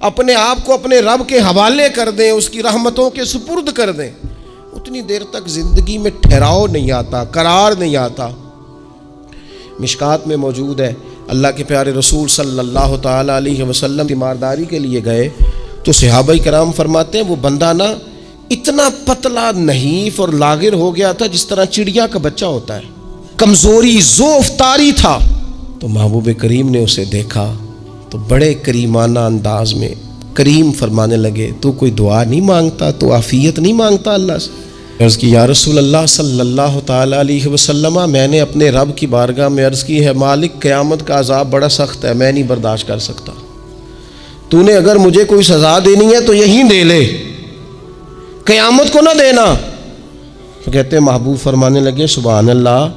اپنے آپ کو اپنے رب کے حوالے کر دیں، اس کی رحمتوں کے سپرد کر دیں، اتنی دیر تک زندگی میں ٹھہراؤ نہیں آتا، قرار نہیں آتا۔ مشکات میں موجود ہے، اللہ کے پیارے رسول صلی اللہ تعالی علیہ وسلم تیمارداری کے لیے گئے تو صحابہ کرام فرماتے ہیں وہ بندہ نا اتنا پتلا نحیف اور لاغر ہو گیا تھا جس طرح چڑیا کا بچہ ہوتا ہے، کمزوری ضعف طاری تھا۔ تو محبوب کریم نے اسے دیکھا تو بڑے کریمانہ انداز میں کریم فرمانے لگے، تو کوئی دعا نہیں مانگتا، تو عافیت نہیں مانگتا اللہ سے؟ عرض کی یا رسول اللہ صلی اللہ تعالی علیہ وسلم، میں نے اپنے رب کی بارگاہ میں عرض کی ہے مالک قیامت کا عذاب بڑا سخت ہے، میں نہیں برداشت کر سکتا، تو نے اگر مجھے کوئی سزا دینی ہے تو یہیں دے لے، قیامت کو نہ دینا۔ تو کہتے ہیں محبوب فرمانے لگے سبحان اللہ،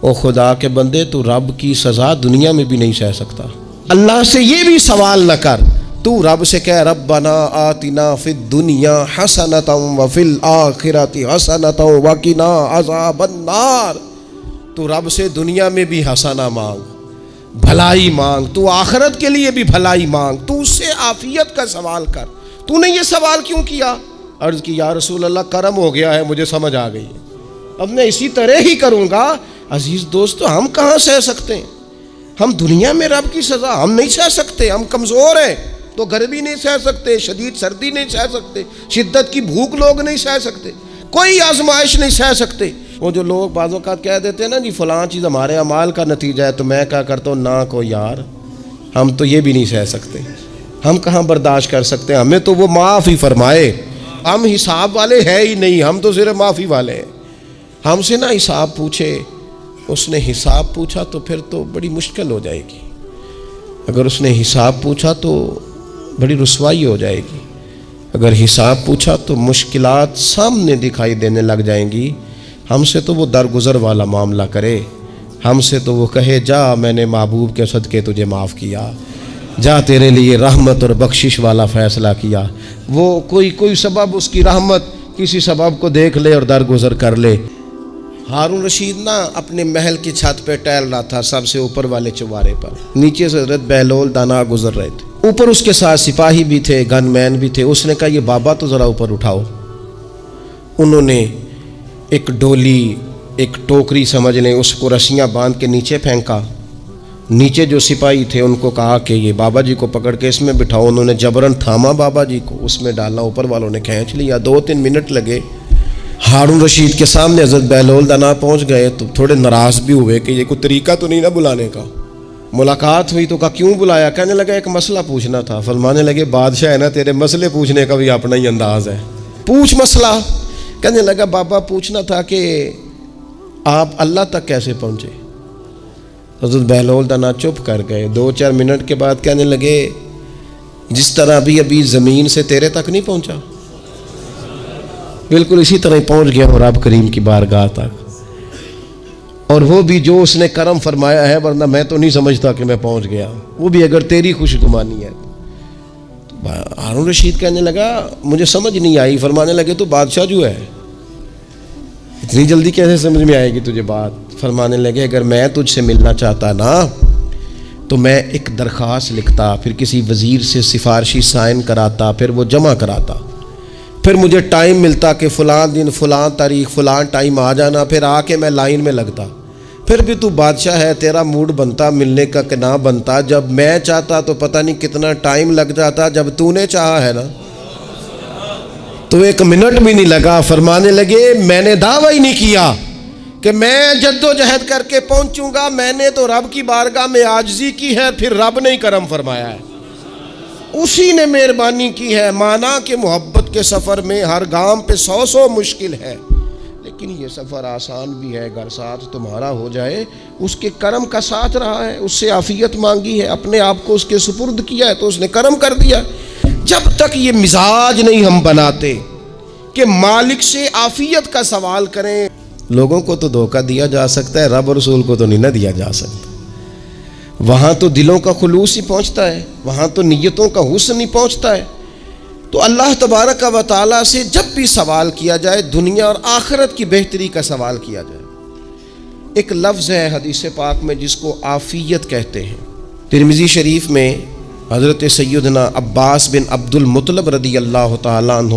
او خدا کے بندے تو رب کی سزا دنیا میں بھی نہیں سہ سکتا، اللہ سے یہ بھی سوال نہ کر، تو رب سے کہہ ربنا آتنا فی الدنیا حسنۃ وفی الآخرۃ حسنۃ وقنا عذاب النار۔ تو رب سے دنیا میں بھی حسنہ مانگ، بھلائی مانگ، تو آخرت کے لیے بھی بھلائی مانگ، تو اس سے عافیت کا سوال کر۔ تو نے یہ سوال کیوں کیا؟ عرض کی یا رسول اللہ کرم ہو گیا ہے، مجھے سمجھ آ گئی ہے، اب میں اسی طرح ہی کروں گا۔ عزیز دوستو، ہم کہاں سہ سکتے ہیں؟ ہم دنیا میں رب کی سزا ہم نہیں سہ سکتے، ہم کمزور ہیں، تو گرمی نہیں سہ سکتے، شدید سردی نہیں سہ سکتے، شدت کی بھوک لوگ نہیں سہ سکتے، کوئی آزمائش نہیں سہ سکتے۔ وہ جو لوگ بعض اوقات کہہ دیتے ہیں نا جی فلاں چیز ہمارے اعمال کا نتیجہ ہے، تو میں کیا کرتا ہوں نہ کو یار، ہم تو یہ بھی نہیں سہ سکتے، ہم کہاں برداشت کر سکتے ہیں، ہمیں تو وہ معاف ہی فرمائے، ہم حساب والے ہے ہی نہیں، ہم تو صرف معافی والے ہیں۔ ہم سے نہ حساب پوچھے، اس نے حساب پوچھا تو پھر تو بڑی مشکل ہو جائے گی، اگر اس نے حساب پوچھا تو بڑی رسوائی ہو جائے گی، اگر حساب پوچھا تو مشکلات سامنے دکھائی دینے لگ جائیں گی۔ ہم سے تو وہ درگزر والا معاملہ کرے، ہم سے تو وہ کہے جا میں نے محبوب کے صدقے تجھے معاف کیا، جا تیرے لیے رحمت اور بخشش والا فیصلہ کیا۔ وہ کوئی سبب اس کی رحمت کسی سبب کو دیکھ لے اور درگزر کر لے۔ ہارون رشید نا اپنے محل کی چھت پہ ٹہل رہا تھا، سب سے اوپر والے چوارے پر، نیچے سے حضرت بہلول دانا گزر رہے تھے، اوپر اس کے ساتھ سپاہی بھی تھے، گن مین بھی تھے۔ اس نے کہا یہ بابا تو ذرا اوپر اٹھاؤ۔ انہوں نے ایک ڈولی، ایک ٹوکری سمجھ لیں، اس کو رسیاں باندھ کے نیچے پھینکا۔ نیچے جو سپاہی تھے ان کو کہا کہ یہ بابا جی کو پکڑ کے اس میں بٹھاؤ۔ انہوں نے جبرن تھاما بابا جی کو، اس میں ڈالا، اوپر والوں نے کھینچ لیا۔ 2-3 منٹ لگے۔ ہارون رشید کے سامنے حضرت بہلول دانا پہنچ گئے تو تھوڑے ناراض بھی ہوئے کہ یہ کوئی طریقہ تو نہیں نا بلانے کا۔ ملاقات ہوئی تو کہا کیوں بلایا؟ کہنے لگا ایک مسئلہ پوچھنا تھا۔ فرمانے لگے بادشاہ ہے نا، تیرے مسئلے پوچھنے کا بھی اپنا ہی انداز ہے، پوچھ مسئلہ۔ کہنے لگا بابا پوچھنا تھا کہ آپ اللہ تک کیسے پہنچے؟ حضرت بہلول دانا چپ کر گئے۔ 2-4 منٹ کے بعد کہنے لگے جس طرح ابھی زمین سے تیرے تک نہیں پہنچا، بالکل اسی طرح پہنچ گیا ہوں رب کریم کی بارگاہ تک، اور وہ بھی جو اس نے کرم فرمایا ہے، ورنہ میں تو نہیں سمجھتا کہ میں پہنچ گیا، وہ بھی اگر تیری خوش گمانی ہے۔ ہارون رشید کہنے لگا مجھے سمجھ نہیں آئی۔ فرمانے لگے تو بادشاہ جو ہے اتنی جلدی کیسے سمجھ میں آئے گی تجھے بات؟ فرمانے لگے اگر میں تجھ سے ملنا چاہتا نا تو میں ایک درخواست لکھتا، پھر کسی وزیر سے سفارشی سائن کراتا، پھر وہ جمع کراتا، پھر مجھے ٹائم ملتا کہ فلاں دن فلاں تاریخ فلاں ٹائم آ جانا، پھر آ کے میں لائن میں لگتا۔ پھر بھی تو بادشاہ ہے، تیرا موڈ بنتا ملنے کا کہ نہ بنتا۔ جب میں چاہتا تو پتہ نہیں کتنا ٹائم لگ جاتا، جب تو نے چاہا ہے نا تو 1 منٹ بھی نہیں لگا۔ فرمانے لگے میں نے دعویٰ ہی نہیں کیا کہ میں جد و جہد کر کے پہنچوں گا، میں نے تو رب کی بارگاہ میں عاجزی کی ہے، پھر رب نے ہی کرم فرمایا ہے، اسی نے مہربانی کی ہے۔ مانا کہ محبت کے سفر میں ہر گام پہ 100 مشکل ہے، لیکن یہ سفر آسان بھی ہے اگر ساتھ تمہارا ہو جائے۔ اس کے کرم کا ساتھ رہا ہے، اس سے عافیت مانگی ہے، اپنے آپ کو اس کے سپرد کیا ہے تو اس نے کرم کر دیا۔ جب تک یہ مزاج نہیں ہم بناتے کہ مالک سے عافیت کا سوال کریں، لوگوں کو تو دھوکہ دیا جا سکتا ہے، رب اور رسول کو تو نہیں نہ دیا جا سکتا۔ وہاں تو دلوں کا خلوص ہی پہنچتا ہے، وہاں تو نیتوں کا حسن ہی پہنچتا ہے۔ تو اللہ تبارک و تعالیٰ سے جب بھی سوال کیا جائے، دنیا اور آخرت کی بہتری کا سوال کیا جائے۔ ایک لفظ ہے حدیث پاک میں جس کو عافیت کہتے ہیں۔ ترمذی شریف میں حضرت سیدنا عباس بن عبد المطلب رضی اللہ تعالیٰ عنہ،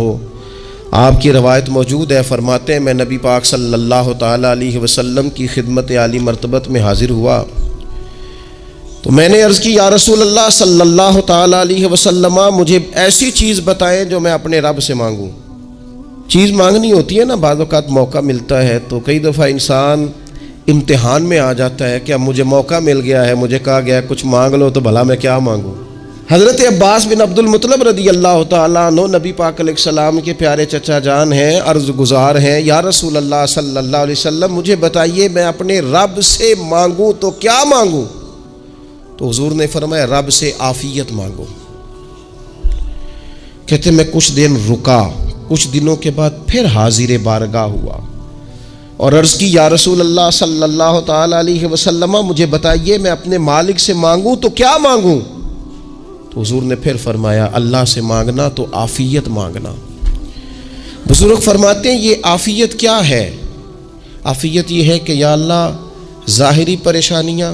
آپ کی روایت موجود ہے، فرماتے ہیں میں نبی پاک صلی اللہ تعالیٰ علیہ وسلم کی خدمت عالی مرتبت میں حاضر ہوا تو میں نے عرض کی یا رسول اللہ صلی اللہ تعالیٰ علیہ وسلم، مجھے ایسی چیز بتائیں جو میں اپنے رب سے مانگوں۔ چیز مانگنی ہوتی ہے نا، بعض اوقات موقع ملتا ہے تو کئی دفعہ انسان امتحان میں آ جاتا ہے کہ اب مجھے موقع مل گیا ہے، مجھے کہا گیا ہے کچھ مانگ لو، تو بھلا میں کیا مانگوں۔ حضرت عباس بن عبد المطلب رضی اللہ تعالیٰ عنہ نبی پاک علیہ السلام کے پیارے چچا جان ہیں، عرض گزار ہیں یا رسول اللہ صلی اللہ علیہ وسلم، مجھے بتائیے میں اپنے رب سے مانگوں تو کیا مانگوں؟ تو حضور نے فرمایا رب سے عافیت مانگو۔ کہتے میں کچھ دن رکا، کچھ دنوں کے بعد پھر حاضر بارگاہ ہوا اور عرض کی یا رسول اللہ صلی اللہ تعالیٰ علیہ وسلم، مجھے بتائیے میں اپنے مالک سے مانگوں تو کیا مانگوں؟ تو حضور نے پھر فرمایا اللہ سے مانگنا تو عافیت مانگنا۔ بزرگ فرماتے ہیں یہ عافیت کیا ہے؟ عافیت یہ ہے کہ یا اللہ ظاہری پریشانیاں،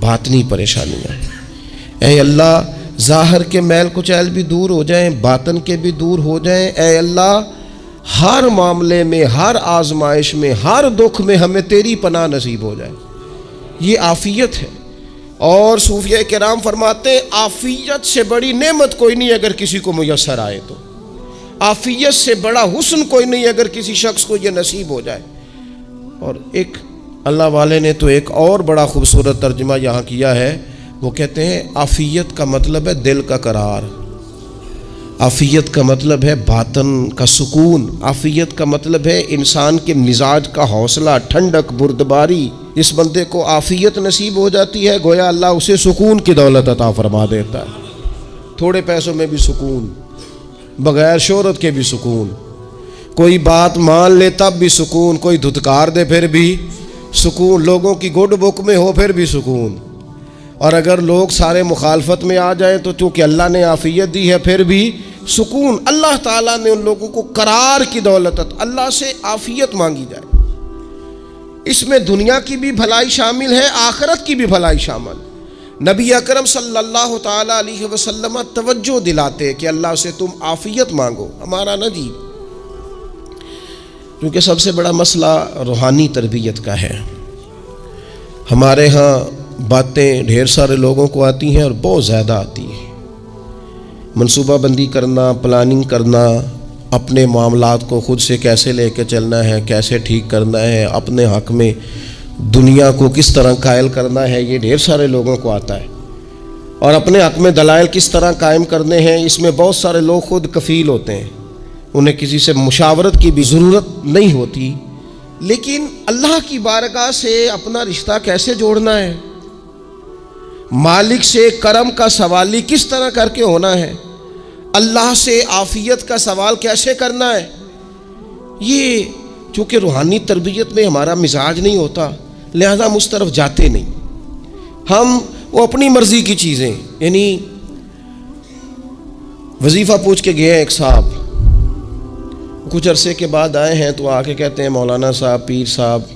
باطنی پریشانیاں، اے اللہ ظاہر کے میل کچیل بھی دور ہو جائیں، باطن کے بھی دور ہو جائیں، اے اللہ ہر معاملے میں، ہر آزمائش میں، ہر دکھ میں ہمیں تیری پناہ نصیب ہو جائے، یہ عافیت ہے۔ اور صوفیہ کرام فرماتے ہیں عافیت سے بڑی نعمت کوئی نہیں اگر کسی کو میسر آئے تو، عافیت سے بڑا حسن کوئی نہیں اگر کسی شخص کو یہ نصیب ہو جائے۔ اور ایک اللہ والے نے تو ایک اور بڑا خوبصورت ترجمہ یہاں کیا ہے، وہ کہتے ہیں عافیت کا مطلب ہے دل کا قرار، عافیت کا مطلب ہے باطن کا سکون، عافیت کا مطلب ہے انسان کے مزاج کا حوصلہ، ٹھنڈک، بردباری۔ اس بندے کو عافیت نصیب ہو جاتی ہے گویا اللہ اسے سکون کی دولت عطا فرما دیتا ہے، تھوڑے پیسوں میں بھی سکون، بغیر شہرت کے بھی سکون، کوئی بات مان لے تب بھی سکون، کوئی دھتکار دے پھر بھی سکون، لوگوں کی گڈ بک میں ہو پھر بھی سکون، اور اگر لوگ سارے مخالفت میں آ جائیں تو چونکہ اللہ نے عافیت دی ہے پھر بھی سکون۔ اللہ تعالیٰ نے ان لوگوں کو قرار کی دولت، اللہ سے عافیت مانگی جائے، اس میں دنیا کی بھی بھلائی شامل ہے، آخرت کی بھی بھلائی شامل۔ نبی اکرم صلی اللہ تعالیٰ علیہ وسلم توجہ دلاتے کہ اللہ سے تم عافیت مانگو، ہمارا نہ جی، کیونکہ سب سے بڑا مسئلہ روحانی تربیت کا ہے۔ ہمارے ہاں باتیں ڈھیر سارے لوگوں کو آتی ہیں اور بہت زیادہ آتی ہیں، منصوبہ بندی کرنا، پلاننگ کرنا، اپنے معاملات کو خود سے کیسے لے کے چلنا ہے، کیسے ٹھیک کرنا ہے، اپنے حق میں دنیا کو کس طرح قائل کرنا ہے، یہ ڈھیر سارے لوگوں کو آتا ہے، اور اپنے حق میں دلائل کس طرح قائم کرنے ہیں، اس میں بہت سارے لوگ خود کفیل ہوتے ہیں، انہیں کسی سے مشاورت کی بھی ضرورت نہیں ہوتی۔ لیکن اللہ کی بارگاہ سے اپنا رشتہ کیسے جوڑنا ہے، مالک سے کرم کا سوالی کس طرح کر کے ہونا ہے، اللہ سے عافیت کا سوال کیسے کرنا ہے، یہ چونکہ روحانی تربیت میں ہمارا مزاج نہیں ہوتا لہذا ہم اس طرف جاتے نہیں، ہم وہ اپنی مرضی کی چیزیں، یعنی وظیفہ پوچھ کے گئے ایک صاحب، کچھ عرصے کے بعد آئے ہیں تو آ کے کہتے ہیں مولانا صاحب، پیر صاحب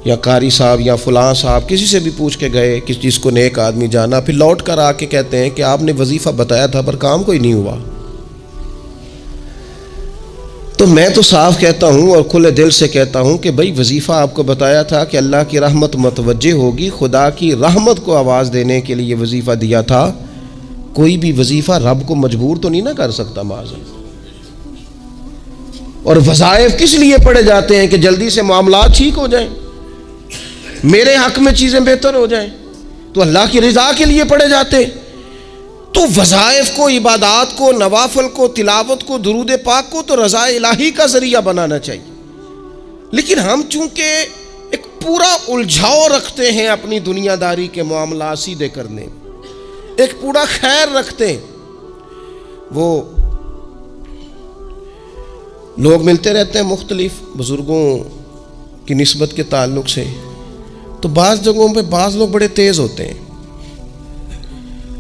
یا قاری صاحب یا فلاں صاحب، کسی سے بھی پوچھ کے گئے، کس چیز کو نیک آدمی جانا، پھر لوٹ کر آ کے کہتے ہیں کہ آپ نے وظیفہ بتایا تھا پر کام کوئی نہیں ہوا۔ تو میں تو صاف کہتا ہوں اور کھلے دل سے کہتا ہوں کہ بھئی وظیفہ آپ کو بتایا تھا کہ اللہ کی رحمت متوجہ ہوگی، خدا کی رحمت کو آواز دینے کے لیے وظیفہ دیا تھا، کوئی بھی وظیفہ رب کو مجبور تو نہیں نہ کر سکتا معاذ۔ اور وظائف کس لیے پڑھے جاتے ہیں کہ جلدی سے معاملات ٹھیک ہو جائیں، میرے حق میں چیزیں بہتر ہو جائیں، تو اللہ کی رضا کے لیے پڑھے جاتے ہیں۔ تو وظائف کو، عبادات کو، نوافل کو، تلاوت کو، درود پاک کو تو رضا الہی کا ذریعہ بنانا چاہیے، لیکن ہم چونکہ ایک پورا الجھاؤ رکھتے ہیں اپنی دنیا داری کے معاملات سیدھے کرنے، ایک پورا خیر رکھتے ہیں۔ وہ لوگ ملتے رہتے ہیں مختلف بزرگوں کی نسبت کے تعلق سے، تو بعض جگہوں پہ بعض لوگ بڑے تیز ہوتے ہیں،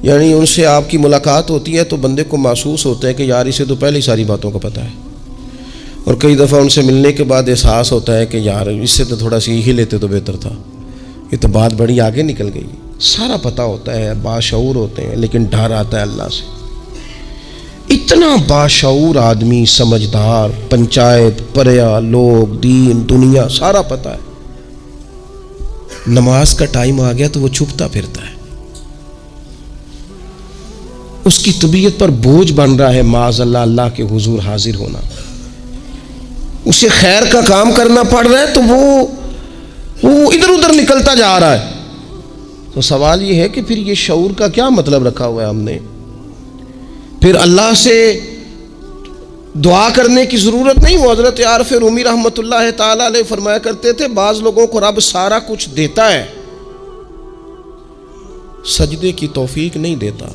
یعنی ان سے آپ کی ملاقات ہوتی ہے تو بندے کو محسوس ہوتا ہے کہ یار اسے تو پہلے ہی ساری باتوں کا پتہ ہے، اور کئی دفعہ ان سے ملنے کے بعد احساس ہوتا ہے کہ یار اس سے تو تھوڑا سیکھ ہی لیتے تو بہتر تھا، یہ تو بات بڑی آگے نکل گئی۔ سارا پتہ ہوتا ہے، باشعور ہوتے ہیں، لیکن ڈر آتا ہے اللہ سے۔ اتنا باشعور آدمی، سمجھدار، پنچایت، پریا، لوگ، دین، دنیا سارا پتہ ہے، نماز کا ٹائم آ گیا تو وہ چھپتا پھرتا ہے۔ اس کی طبیعت پر بوجھ بن رہا ہے معاذ اللہ اللہ کے حضور حاضر ہونا، اسے خیر کا کام کرنا پڑ رہا ہے تو وہ ادھر ادھر نکلتا جا رہا ہے۔ تو سوال یہ ہے کہ پھر یہ شعور کا کیا مطلب رکھا ہوا ہے ہم نے؟ پھر اللہ سے دعا کرنے کی ضرورت نہیں۔ وہ حضرت عارف رومی رحمۃ اللہ تعالی علیہ فرمایا کرتے تھے بعض لوگوں کو رب سارا کچھ دیتا ہے، سجدے کی توفیق نہیں دیتا۔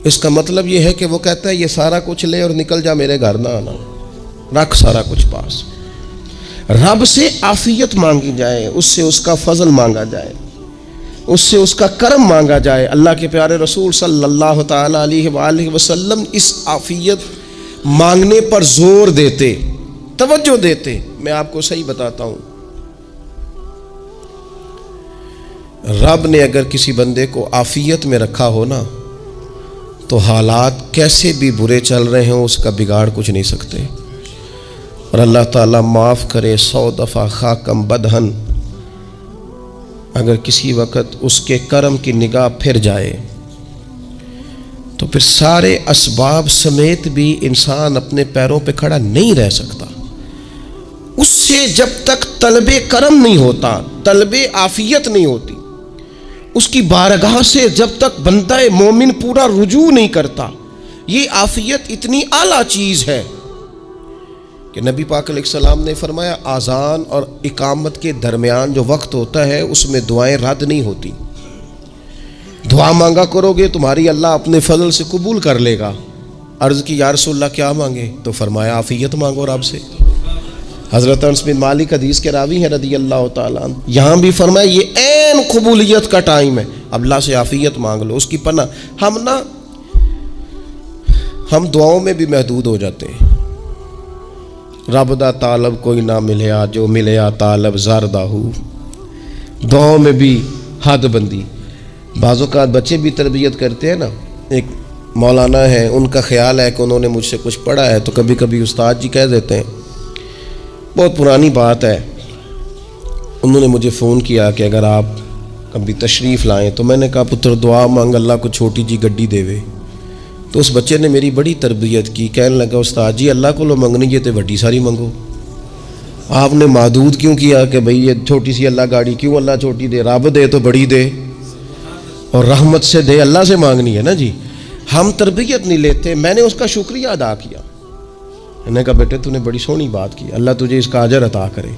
اس کا مطلب یہ ہے کہ وہ کہتا ہے یہ سارا کچھ لے اور نکل جا، میرے گھر نہ آنا، رکھ سارا کچھ پاس۔ رب سے عافیت مانگی جائے، اس سے اس کا فضل مانگا جائے، اس سے اس کا کرم مانگا جائے۔ اللہ کے پیارے رسول صلی اللہ تعالی علیہ وآلہ وسلم اس عافیت مانگنے پر زور دیتے، توجہ دیتے۔ میں آپ کو صحیح بتاتا ہوں، رب نے اگر کسی بندے کو عافیت میں رکھا ہو نا تو حالات کیسے بھی برے چل رہے ہوں اس کا بگاڑ کچھ نہیں سکتے۔ اور اللہ تعالیٰ معاف کرے، 100 دفعہ خاکم بدہن اگر کسی وقت اس کے کرم کی نگاہ پھر جائے تو پھر سارے اسباب سمیت بھی انسان اپنے پیروں پہ کھڑا نہیں رہ سکتا۔ اس سے جب تک طلب کرم نہیں ہوتا، طلب عافیت نہیں ہوتی، اس کی بارگاہ سے جب تک بندہ مومن پورا رجوع نہیں کرتا، یہ عافیت اتنی اعلیٰ چیز ہے کہ نبی پاک علیہ السلام نے فرمایا آذان اور اقامت کے درمیان جو وقت ہوتا ہے اس میں دعائیں رد نہیں ہوتی۔ دعا مانگا کرو گے تمہاری اللہ اپنے فضل سے قبول کر لے گا۔ عرض کی یا رسول اللہ کیا مانگے؟ تو فرمایا عافیت مانگو رب سے۔ حضرت انس بن مالک حدیث کے راوی ہیں رضی اللہ تعالیٰ عنہ، یہاں بھی فرمایا یہ عین قبولیت کا ٹائم ہے، اب اللہ سے عافیت مانگ لو، اس کی پناہ۔ ہم دعاؤں میں بھی محدود ہو جاتے ہیں۔ رب دا طالب کوئی نہ ملیا، جو ملیا طالب زردہ ہو۔ دعاؤں میں بھی حد بندی۔ بعض اوقات بچے بھی تربیت کرتے ہیں نا، ایک مولانا ہے، ان کا خیال ہے کہ انہوں نے مجھ سے کچھ پڑھا ہے تو کبھی کبھی استاد جی کہہ دیتے ہیں، بہت پرانی بات ہے، انہوں نے مجھے فون کیا کہ اگر آپ کبھی تشریف لائیں، تو میں نے کہا پتر دعا مانگ اللہ کو چھوٹی جی گڈی دے وے۔ تو اس بچے نے میری بڑی تربیت کی، کہنے لگا استاد جی اللہ کو لو منگنی ہے تو وڈی ساری منگو، آپ نے محدود کیوں کیا کہ بھئی یہ چھوٹی سی اللہ گاڑی کیوں اللہ چھوٹی دے، رب دے تو بڑی دے اور رحمت سے دے، اللہ سے مانگنی ہے نا جی۔ ہم تربیت نہیں لیتے۔ میں نے اس کا شکریہ ادا کیا، میں نے کہا بیٹے تو نے بڑی سونی بات کی، اللہ تجھے اس کا اجر عطا کرے،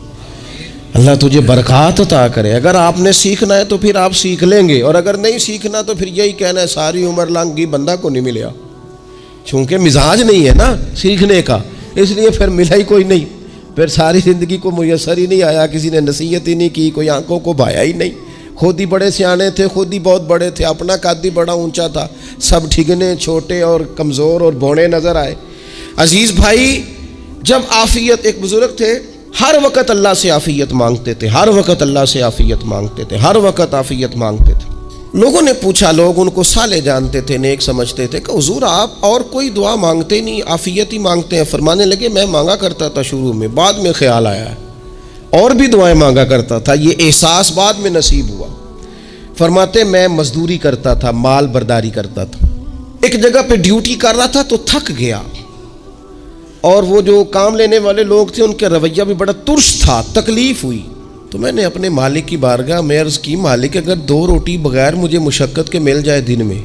اللہ تجھے برکات عطا کرے۔ اگر آپ نے سیکھنا ہے تو پھر آپ سیکھ لیں گے، اور اگر نہیں سیکھنا تو پھر یہی کہنا ہے ساری عمر لنگ گئی بندہ کو نہیں ملیا، چونکہ مزاج نہیں ہے نا سیکھنے کا، اس لیے پھر ملا ہی کوئی نہیں، پھر ساری زندگی کو میسر ہی نہیں آیا، کسی نے نصیحت ہی نہیں کی، کوئی آنکھوں کو بھایا ہی نہیں، خود ہی بڑے سیانے تھے، خود ہی بہت بڑے تھے، اپنا قد ہی بڑا اونچا تھا، سب ٹھگنے چھوٹے اور کمزور اور بوڑے نظر آئے۔ عزیز بھائی، جب عافیت، ایک بزرگ تھے ہر وقت اللہ سے عافیت مانگتے تھے، ہر وقت اللہ سے عافیت مانگتے تھے، ہر وقت عافیت مانگتے تھے۔ لوگوں نے پوچھا، لوگ ان کو صالح جانتے تھے، نیک سمجھتے تھے کہ حضور آپ اور کوئی دعا مانگتے نہیں، عافیت ہی مانگتے ہیں۔ فرمانے لگے میں مانگا کرتا تھا شروع میں، بعد میں خیال آیا ہے اور بھی دعائیں مانگا کرتا تھا، یہ احساس بعد میں نصیب ہوا۔ فرماتے میں مزدوری کرتا تھا، مال برداری کرتا تھا، ایک جگہ پہ ڈیوٹی کر رہا تھا تو تھک گیا، اور وہ جو کام لینے والے لوگ تھے ان کا رویہ بھی بڑا ترش تھا، تکلیف ہوئی۔ تو میں نے اپنے مالک کی بارگاہ میں عرض کی، مالک اگر 2 روٹی بغیر مجھے مشقت کے مل جائے دن میں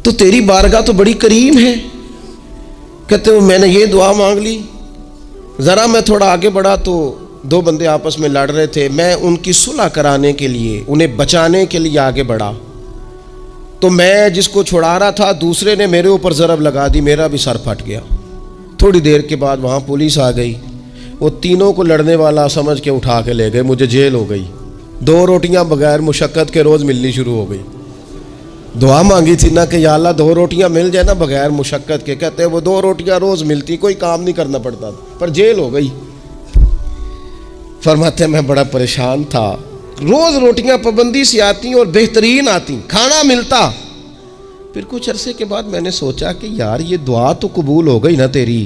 تو تیری بارگاہ تو بڑی کریم ہے۔ کہتے ہیں میں نے یہ دعا مانگ لی، ذرا میں تھوڑا آگے بڑھا تو 2 بندے آپس میں لڑ رہے تھے، میں ان کی صلح کرانے کے لیے، انہیں بچانے کے لیے آگے بڑھا، تو میں جس کو چھڑا رہا تھا دوسرے نے میرے اوپر ضرب لگا دی، میرا بھی سر پھٹ گیا۔ تھوڑی دیر کے بعد وہاں پولیس آ گئی، وہ تینوں کو لڑنے والا سمجھ کے اٹھا کے لے گئے، مجھے جیل ہو گئی۔ 2 روٹیاں بغیر مشقت کے روز ملنی شروع ہو گئی۔ دعا مانگی تھی نا کہ یا اللہ 2 روٹیاں مل جائے نا بغیر مشقت کے، کہتے ہیں وہ 2 روٹیاں روز ملتی، کوئی کام نہیں کرنا پڑتا، پر جیل ہو گئی۔ فرماتے ہیں میں بڑا پریشان تھا، روز روٹیاں پابندی سے آتی اور بہترین آتی، کھانا ملتا۔ پھر کچھ عرصے کے بعد میں نے سوچا کہ یار یہ دعا تو قبول ہو گئی نا تیری،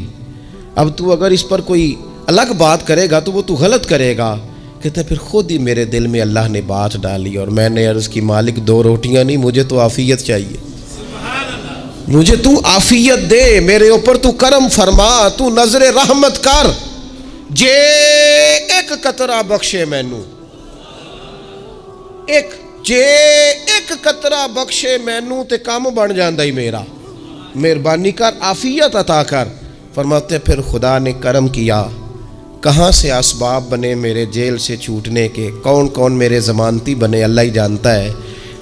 اب تو اگر اس پر کوئی الگ بات کرے گا تو وہ تو غلط کرے گا۔ کہتے پھر خود ہی میرے دل میں اللہ نے بات ڈالی اور میں نے عرض کی مالک 2 روٹیاں نہیں، مجھے تو عافیت چاہیے، مجھے تو عافیت دے، میرے اوپر تو کرم فرما، تو نظر رحمت کر، جے ایک قطرہ بخشے مینوں، ایک قطرہ بخشے مینوں تے کام بن جاندا ہی میرا، مہربانی کر عافیت عطا کر۔ فرماتے پھر خدا نے کرم کیا، کہاں سے اسباب بنے میرے جیل سے چھوٹنے کے، کون کون میرے ضمانتی بنے اللہ ہی جانتا ہے۔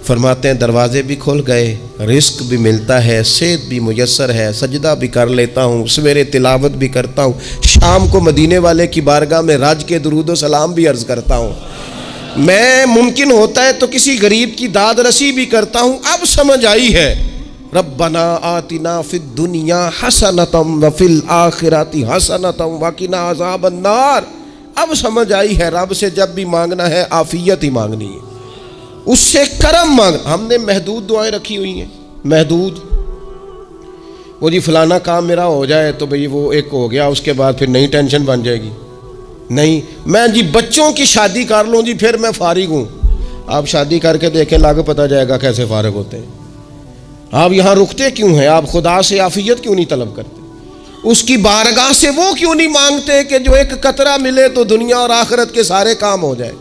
فرماتے ہیں دروازے بھی کھل گئے، رزق بھی ملتا ہے، صحت بھی میسر ہے، سجدہ بھی کر لیتا ہوں، سویرے تلاوت بھی کرتا ہوں، شام کو مدینے والے کی بارگاہ میں راج کے درود و سلام بھی عرض کرتا ہوں، میں ممکن ہوتا ہے تو کسی غریب کی داد رسی بھی کرتا ہوں۔ اب سمجھ آئی ہے ربنا آتنا فی الدنیا حسنۃ وفی الآخرۃ حسنۃ وقنا عذاب النار۔ اب سمجھ آئی ہے رب سے جب بھی مانگنا ہے عافیت ہی مانگنی ہے، اس سے کرم مانگ۔ ہم نے محدود دعائیں رکھی ہوئی ہیں، محدود، وہ جی فلانا کام میرا ہو جائے تو بھئی وہ ایک ہو گیا، اس کے بعد پھر نئی ٹینشن بن جائے گی، نہیں میں جی بچوں کی شادی کر لوں جی پھر میں فارغ ہوں۔ آپ شادی کر کے دیکھیں لاگو پتہ جائے گا کیسے فارغ ہوتے ہیں۔ آپ یہاں رکتے کیوں ہیں؟ آپ خدا سے عافیت کیوں نہیں طلب کرتے؟ اس کی بارگاہ سے وہ کیوں نہیں مانگتے کہ جو ایک قطرہ ملے تو دنیا اور آخرت کے سارے کام ہو جائے؟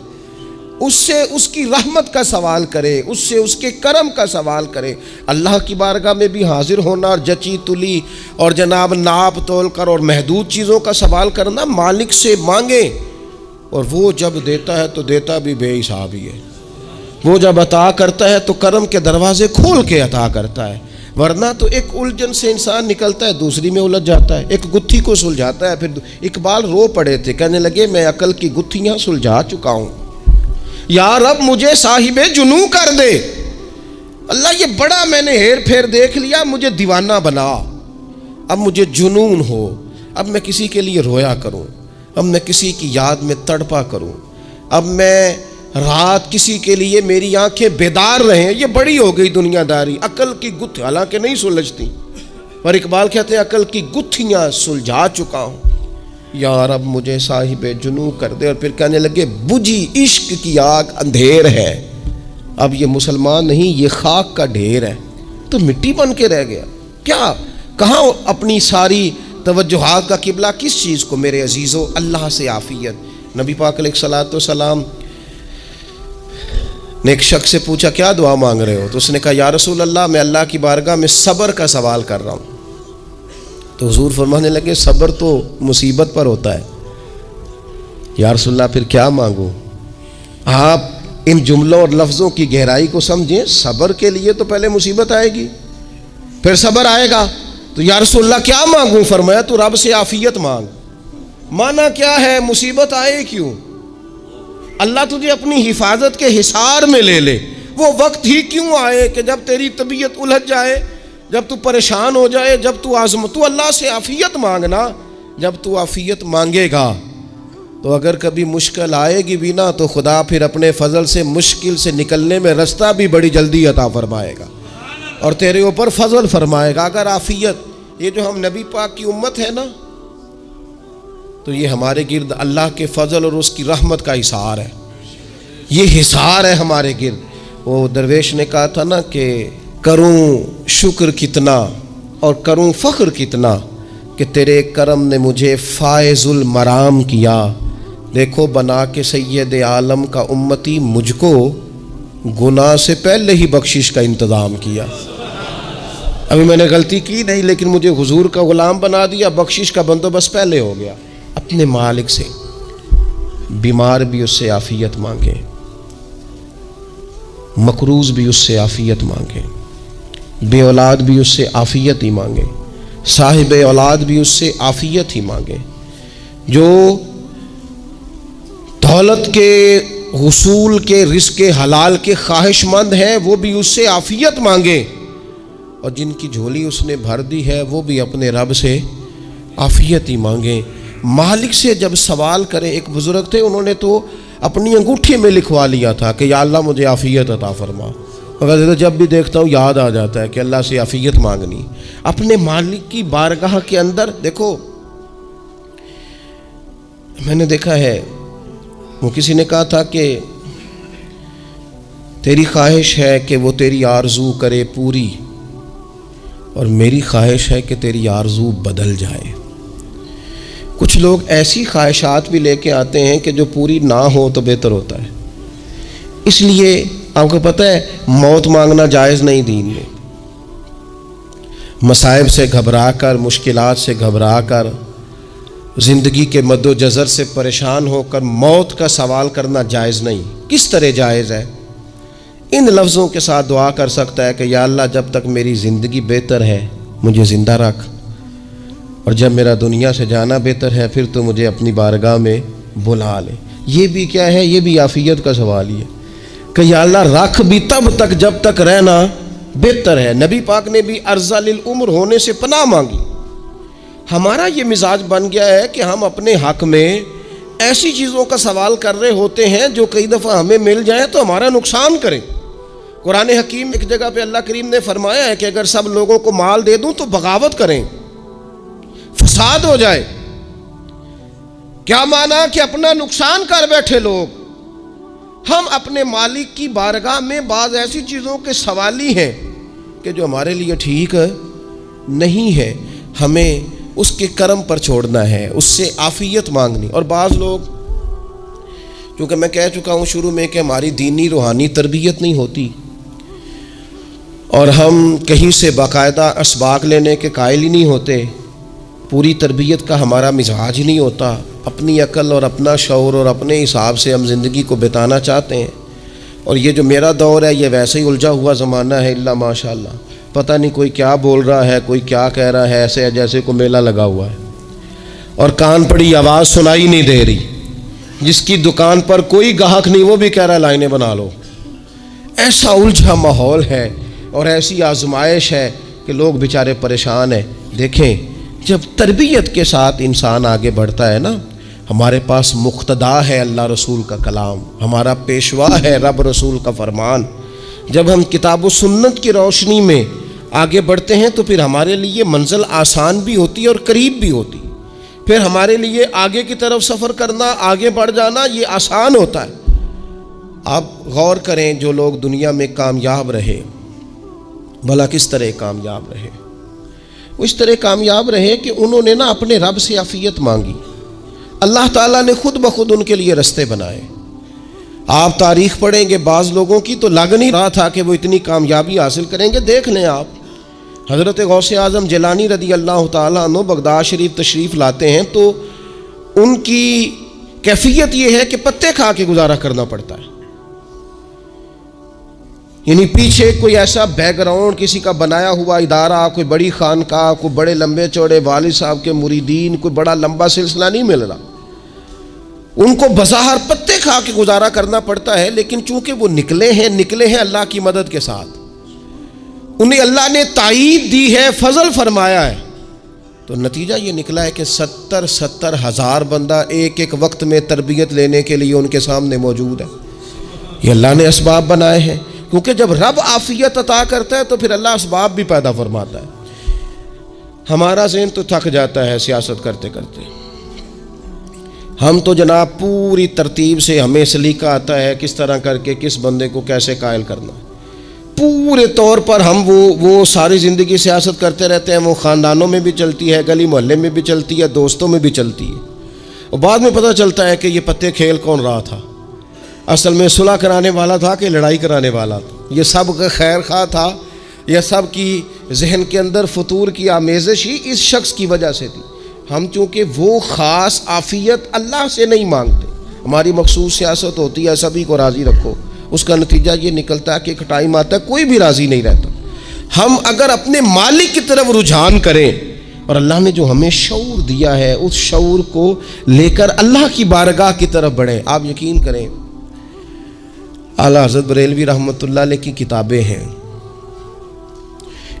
اس سے اس کی رحمت کا سوال کرے، اس سے اس کے کرم کا سوال کرے۔ اللہ کی بارگاہ میں بھی حاضر ہونا اور جچی تلی اور جناب ناپ تول کر اور محدود چیزوں کا سوال کرنا، مالک سے مانگیں، اور وہ جب دیتا ہے تو دیتا بھی بے حساب ہی ہے، وہ جب عطا کرتا ہے تو کرم کے دروازے کھول کے عطا کرتا ہے، ورنہ تو ایک الجھن سے انسان نکلتا ہے دوسری میں الجھ جاتا ہے، ایک گتھی کو سلجھاتا ہے۔ پھر اقبال رو پڑے تھے، کہنے لگے میں عقل کی گتھیاں سلجھا چکا ہوں، یا رب مجھے صاحب جنوں کر دے۔ اللہ یہ بڑا میں نے ہیر پھیر دیکھ لیا، مجھے دیوانہ بنا، اب مجھے جنون ہو، اب میں کسی کے لیے رویا کروں، اب میں کسی کی یاد میں تڑپا کروں، اب میں رات کسی کے لیے میری آنکھیں بیدار رہیں۔ یہ بڑی ہو گئی دنیا داری، عقل کی گتھی حالانکہ نہیں سلجھتی، پر اقبال کہتے ہیں عقل کی گتھیاں سلجھا چکا ہوں، یا رب مجھے صاحب جنوں کر دے۔ اور پھر کہنے لگے بجھی عشق کی آگ اندھیر ہے، اب یہ مسلمان نہیں یہ خاک کا ڈھیر ہے، تو مٹی بن کے رہ گیا کیا؟ کہاں اپنی ساری توجہات کا قبلہ کس چیز کو؟ میرے عزیزو اللہ سے عافیت۔ نبی پاک علیہ الصلوۃ والسلام نے ایک شخص سے پوچھا کیا دعا مانگ رہے ہو؟ تو اس نے کہا یا رسول اللہ میں اللہ کی بارگاہ میں صبر کا سوال کر رہا ہوں۔ تو حضور فرمانے لگے صبر تو مصیبت پر ہوتا ہے۔ یا رسول اللہ پھر کیا مانگوں؟ آپ ان جملوں اور لفظوں کی گہرائی کو سمجھیں، صبر کے لیے تو پہلے مصیبت آئے گی پھر صبر آئے گا، تو یا رسول اللہ کیا مانگوں؟ فرمایا تو رب سے عافیت مانگ۔ مانا کیا ہے؟ مصیبت آئے کیوں؟ اللہ تجھے اپنی حفاظت کے حصار میں لے لے، وہ وقت ہی کیوں آئے کہ جب تیری طبیعت الجھ جائے، جب تو پریشان ہو جائے، جب تو اللہ سے عافیت مانگنا۔ جب تو عافیت مانگے گا تو اگر کبھی مشکل آئے گی بھی نا تو خدا پھر اپنے فضل سے مشکل سے نکلنے میں رستہ بھی بڑی جلدی عطا فرمائے گا اور تیرے اوپر فضل فرمائے گا۔ اگر عافیت، یہ جو ہم نبی پاک کی امت ہے نا، تو یہ ہمارے گرد اللہ کے فضل اور اس کی رحمت کا حصار ہے، یہ حصار ہے ہمارے گرد۔ وہ درویش نے کہا تھا نا کہ کروں شکر کتنا اور کروں فخر کتنا کہ تیرے کرم نے مجھے فائز المرام کیا، دیکھو بنا کے سید عالم کا امتی مجھ کو گناہ سے پہلے ہی بخشش کا انتظام کیا۔ ابھی میں نے غلطی کی نہیں لیکن مجھے حضور کا غلام بنا دیا، بخشش کا بندوبست پہلے ہو گیا۔ اپنے مالک سے بیمار بھی اس سے عافیت مانگے، مقروض بھی اس سے عافیت مانگے، بے اولاد بھی اس سے عافیت ہی مانگے، صاحب اولاد بھی اس سے عافیت ہی مانگے، جو دولت کے حصول کے رزق حلال کے خواہش مند ہیں وہ بھی اس سے عافیت مانگے، اور جن کی جھولی اس نے بھر دی ہے وہ بھی اپنے رب سے عافیت ہی مانگیں۔ مالک سے جب سوال کریں، ایک بزرگ تھے انہوں نے تو اپنی انگوٹھی میں لکھوا لیا تھا کہ یا اللہ مجھے عافیت عطا فرما، مگر جب بھی دیکھتا ہوں یاد آ جاتا ہے کہ اللہ سے عافیت مانگنی اپنے مالک کی بارگاہ کے اندر۔ دیکھو میں نے دیکھا ہے، وہ کسی نے کہا تھا کہ تیری خواہش ہے کہ وہ تیری آرزو کرے پوری، اور میری خواہش ہے کہ تیری آرزو بدل جائے۔ کچھ لوگ ایسی خواہشات بھی لے کے آتے ہیں کہ جو پوری نہ ہو تو بہتر ہوتا ہے۔ اس لیے آپ کو پتہ ہے موت مانگنا جائز نہیں دین میں۔ مصائب سے گھبرا کر، مشکلات سے گھبرا کر، زندگی کے مد و جزر سے پریشان ہو کر موت کا سوال کرنا جائز نہیں۔ کس طرح جائز ہے؟ ان لفظوں کے ساتھ دعا کر سکتا ہے کہ یا اللہ جب تک میری زندگی بہتر ہے مجھے زندہ رکھ، اور جب میرا دنیا سے جانا بہتر ہے پھر تو مجھے اپنی بارگاہ میں بلا لے۔ یہ بھی کیا ہے؟ یہ بھی عافیت کا سوال ہی ہے کہ یا اللہ رکھ بھی تب تک جب تک رہنا بہتر ہے۔ نبی پاک نے بھی ارذل العمر ہونے سے پناہ مانگی۔ ہمارا یہ مزاج بن گیا ہے کہ ہم اپنے حق میں ایسی چیزوں کا سوال کر رہے ہوتے ہیں جو کئی دفعہ ہمیں مل جائیں تو ہمارا نقصان کریں۔ قرآن حکیم ایک جگہ پہ اللہ کریم نے فرمایا ہے کہ اگر سب لوگوں کو مال دے دوں تو بغاوت کریں، فساد ہو جائے۔ کیا مانا؟ کہ اپنا نقصان کر بیٹھے لوگ۔ ہم اپنے مالک کی بارگاہ میں بعض ایسی چیزوں کے سوالی ہیں کہ جو ہمارے لیے ٹھیک نہیں ہے، ہمیں اس کے کرم پر چھوڑنا ہے، اس سے عافیت مانگنی۔ اور بعض لوگ، کیونکہ میں کہہ چکا ہوں شروع میں کہ ہماری دینی روحانی تربیت نہیں ہوتی، اور ہم کہیں سے باقاعدہ اسباق لینے کے قائل ہی نہیں ہوتے، پوری تربیت کا ہمارا مزاج ہی نہیں ہوتا، اپنی عقل اور اپنا شعور اور اپنے حساب سے ہم زندگی کو بتانا چاہتے ہیں۔ اور یہ جو میرا دور ہے یہ ویسے ہی الجھا ہوا زمانہ ہے، اللہ ماشاء اللہ، پتہ نہیں کوئی کیا بول رہا ہے، کوئی کیا کہہ رہا ہے، ایسے جیسے کوئی میلہ لگا ہوا ہے، اور کان پڑی آواز سنائی نہیں دے رہی۔ جس کی دکان پر کوئی گاہک نہیں وہ بھی کہہ رہا ہے لائنیں بنا لو۔ ایسا الجھا ماحول ہے اور ایسی آزمائش ہے کہ لوگ بیچارے پریشان ہیں۔ دیکھیں جب تربیت کے ساتھ انسان آگے بڑھتا ہے نا، ہمارے پاس مقتدا ہے اللہ رسول کا کلام، ہمارا پیشوا ہے رب رسول کا فرمان۔ جب ہم کتاب و سنت کی روشنی میں آگے بڑھتے ہیں تو پھر ہمارے لیے منزل آسان بھی ہوتی ہے اور قریب بھی ہوتی، پھر ہمارے لیے آگے کی طرف سفر کرنا، آگے بڑھ جانا یہ آسان ہوتا ہے۔ آپ غور کریں جو لوگ دنیا میں کامیاب رہے، بھلا کس طرح کامیاب رہے؟ وہ اس طرح کامیاب رہے کہ انہوں نے نا اپنے رب سے عافیت مانگی، اللہ تعالیٰ نے خود بخود ان کے لیے رستے بنائے۔ آپ تاریخ پڑھیں گے بعض لوگوں کی تو لگ نہیں رہا تھا کہ وہ اتنی کامیابی حاصل کریں گے۔ دیکھ لیں آپ حضرت غوث اعظم جیلانی رضی اللہ تعالیٰ عنہ بغداد شریف تشریف لاتے ہیں تو ان کی کیفیت یہ ہے کہ پتے کھا کے گزارا کرنا پڑتا ہے، یعنی پیچھے کوئی ایسا بیک گراؤنڈ کسی کا بنایا ہوا ادارہ، کوئی بڑی خانقاہ، کوئی بڑے لمبے چوڑے والد صاحب کے مریدین، کوئی بڑا لمبا سلسلہ نہیں مل رہا۔ ان کو بظاہر پتے کھا کے گزارا کرنا پڑتا ہے، لیکن چونکہ وہ نکلے ہیں اللہ کی مدد کے ساتھ، انہیں اللہ نے تائید دی ہے، فضل فرمایا ہے، تو نتیجہ یہ نکلا ہے کہ 70 ہزار بندہ ایک ایک وقت میں تربیت لینے کے لیے ان کے سامنے موجود ہے۔ یہ اللہ نے اسباب بنائے ہیں، کیونکہ جب رب عافیت عطا کرتا ہے تو پھر اللہ اسباب بھی پیدا فرماتا ہے۔ ہمارا ذہن تو تھک جاتا ہے سیاست کرتے کرتے، ہم تو جناب پوری ترتیب سے ہمیں سلیقہ آتا ہے کس طرح کر کے کس بندے کو کیسے قائل کرنا، پورے طور پر ہم وہ ساری زندگی سیاست کرتے رہتے ہیں۔ وہ خاندانوں میں بھی چلتی ہے، گلی محلے میں بھی چلتی ہے، دوستوں میں بھی چلتی ہے، اور بعد میں پتہ چلتا ہے کہ یہ پتے کھیل کون رہا تھا، اصل میں صلح کرانے والا تھا کہ لڑائی کرانے والا تھا، یہ سب کا خیر خواہ تھا، یہ سب کی ذہن کے اندر فطور کی آمیزش ہی اس شخص کی وجہ سے تھی۔ ہم چونکہ وہ خاص عافیت اللہ سے نہیں مانگتے، ہماری مخصوص سیاست ہوتی ہے سبھی کو راضی رکھو، اس کا نتیجہ یہ نکلتا ہے کہ ایک ٹائم آتا ہے کوئی بھی راضی نہیں رہتا۔ ہم اگر اپنے مالک کی طرف رجحان کریں اور اللہ نے جو ہمیں شعور دیا ہے اس شعور کو لے کر اللہ کی بارگاہ کی طرف بڑھیں، آپ یقین کریں اعلیٰ حضرت بریلوی رحمۃ اللہ علیہ کی کتابیں ہیں،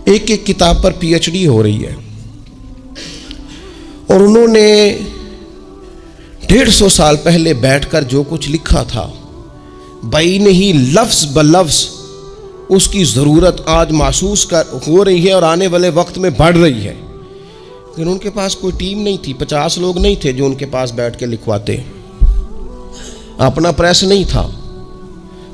ایک ایک کتاب پر پی ایچ ڈی ہو رہی ہے، اور انہوں نے 150 سال پہلے بیٹھ کر جو کچھ لکھا تھا بئی نہیں لفظ بلفظ اس کی ضرورت آج محسوس ہو رہی ہے اور آنے والے وقت میں بڑھ رہی ہے. لیکن ان کے پاس کوئی ٹیم نہیں تھی, 50 لوگ نہیں تھے جو ان کے پاس بیٹھ کے لکھواتے, اپنا پریس نہیں تھا,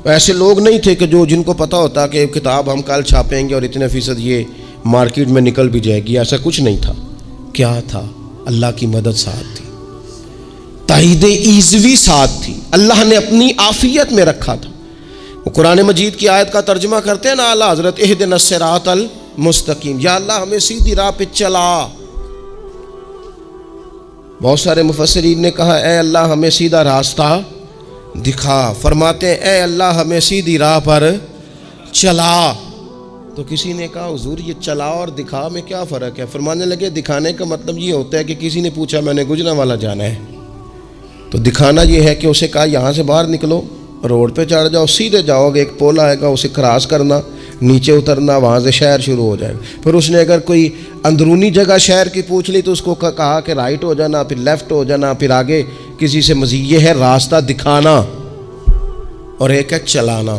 ایسے لوگ نہیں تھے کہ جن کو پتہ ہوتا کہ کتاب ہم کل چھاپیں گے اور اتنے فیصد یہ مارکیٹ میں نکل بھی جائے گی. ایسا کچھ نہیں تھا. کیا تھا؟ اللہ کی مدد ساتھ تھی, تائید ایزوی ساتھ تھی, اللہ نے اپنی عافیت میں رکھا تھا. وہ قرآن مجید کی آیت کا ترجمہ کرتے ہیں نا اعلیٰ حضرت, اہدنا الصراط المستقیم, یا اللہ ہمیں سیدھی راہ پہ چلا. بہت سارے مفسرین نے کہا اے اللہ ہمیں سیدھا راستہ دکھا. فرماتے ہیں اے اللہ ہمیں سیدھی راہ پر چلا. تو کسی نے کہا حضور یہ چلا اور دکھا میں کیا فرق ہے؟ فرمانے لگے دکھانے کا مطلب یہ ہوتا ہے کہ کسی نے پوچھا میں نے گجرانوالہ جانا ہے, تو دکھانا یہ ہے کہ اسے کہا یہاں سے باہر نکلو, روڈ پہ چڑھ جاؤ, سیدھے جاؤ گے, ایک پول آئے گا اسے کراس کرنا, نیچے اترنا, وہاں سے شہر شروع ہو جائے گا. پھر اس نے اگر کوئی اندرونی جگہ شہر کی پوچھ لی تو اس کو کہا کہ رائٹ ہو جانا, پھر لیفٹ ہو جانا, پھر آگے کسی سے مزید. یہ ہے راستہ دکھانا اور ایک ہے چلانا.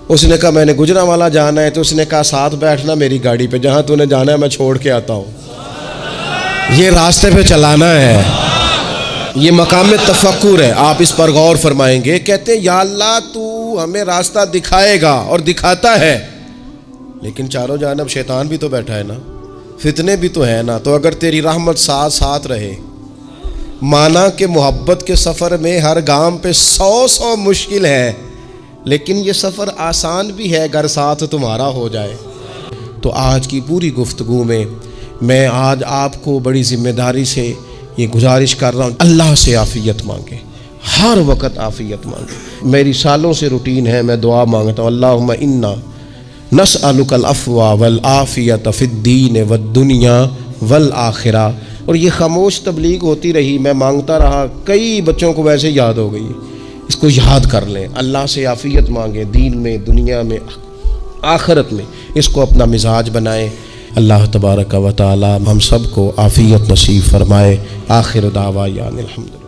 اس نے کہا میں نے گجرانوالہ جانا ہے, تو اس نے کہا ساتھ بیٹھنا میری گاڑی پہ, جہاں تو نے جانا ہے میں چھوڑ کے آتا ہوں. یہ راستے پہ چلانا ہے, یہ مقام تفکر ہے. آپ اس پر غور فرمائیں گے. کہتے ہیں یا اللہ تو ہمیں راستہ دکھائے گا اور دکھاتا ہے, لیکن چاروں جانب شیطان بھی تو بیٹھا ہے نا, فتنے بھی تو ہے نا. تو اگر تیری رحمت ساتھ رہے, مانا کہ محبت کے سفر میں ہر گام پہ 100 مشکل ہے, لیکن یہ سفر آسان بھی ہے اگر ساتھ تمہارا ہو جائے. تو آج کی پوری گفتگو میں آج آپ کو بڑی ذمہ داری سے یہ گزارش کر رہا ہوں, اللہ سے عافیت مانگے, ہر وقت عافیت مانگے. میری سالوں سے روٹین ہے, میں دعا مانگتا ہوں اللہم انا نسألک العفو والعافیت فی الدین والدنیا والآخرہ. اور یہ خاموش تبلیغ ہوتی رہی, میں مانگتا رہا, کئی بچوں کو ویسے یاد ہو گئی. اس کو یاد کر لیں, اللہ سے عافیت مانگیں, دین میں, دنیا میں, آخرت میں. اس کو اپنا مزاج بنائیں. اللہ تبارک و تعالی ہم سب کو عافیت نصیب فرمائے. آخر دعوانا الحمدللہ.